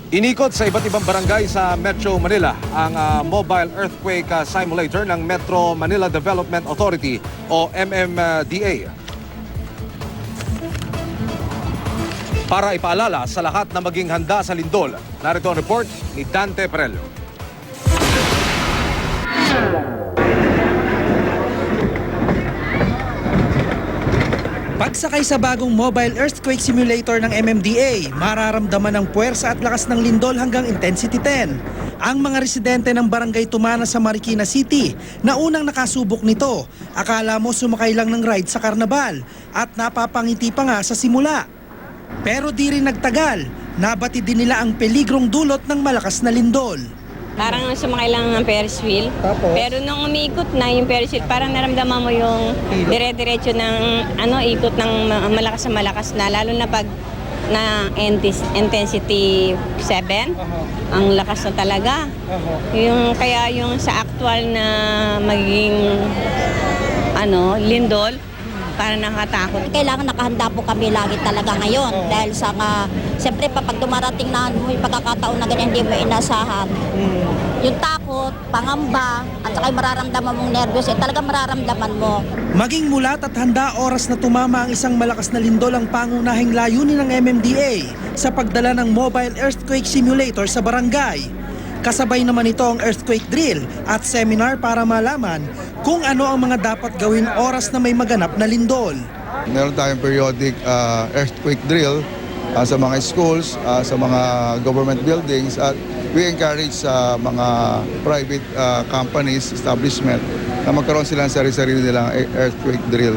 Inikot sa iba't ibang barangay sa Metro Manila ang Mobile Earthquake Simulator ng Metro Manila Development Authority o MMDA. Para ipaalala sa lahat na maging handa sa lindol, narito ang report ni Dante Perello. Pagsakay sa bagong mobile earthquake simulator ng MMDA, mararamdaman ang puwersa at lakas ng lindol hanggang intensity 10. Ang mga residente ng Barangay Tumana sa Marikina City na unang nakasubok nito, akala mo sumakay lang ng ride sa karnabal at napapangiti pa nga sa simula. Pero di rin nagtagal, nabati din nila ang peligrong dulot ng malakas na lindol. Parang sumakay lang ng Ferris wheel. Pero nung umiikot na yung Ferris wheel, parang naramdaman mo yung dire-diretso ng ikot ng malakas na lalo na pag na intensity 7. Ang lakas na talaga. Kaya yung sa actual na magiging lindol, para nakatakot. Kailangan nakahanda po kami lagi talaga ngayon dahil sa siyempre pag dumarating na may pagkakataon na ganyan hindi mo inasahan. Yung takot, pangamba, at saka yung mararamdaman mong nervyos, talagang mararamdaman mo. Maging mulat at handa oras na tumama ang isang malakas na lindol ang pangunahing layunin ng MMDA sa pagdala ng mobile earthquake simulator sa barangay. Kasabay naman ito ang earthquake drill at seminar para malaman kung ano ang mga dapat gawin oras na may maganap na lindol. Meron tayong periodic earthquake drill sa mga schools, sa mga government buildings at we encourage sa mga private companies, establishment na magkaroon sila ng sarili-sarili nilang earthquake drill.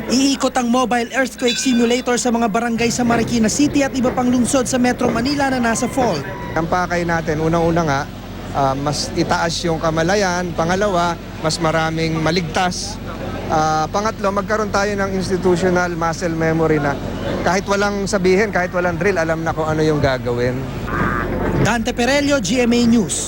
Iikot ang mobile earthquake simulator sa mga barangay sa Marikina City at iba pang lungsod sa Metro Manila na nasa fault. Ang pakay natin, unang-una nga, mas itaas yung kamalayan. Pangalawa, mas maraming maligtas. Pangatlo, magkaroon tayo ng institutional muscle memory na kahit walang sabihin, kahit walang drill, alam na kung ano yung gagawin. Dante Perello, GMA News.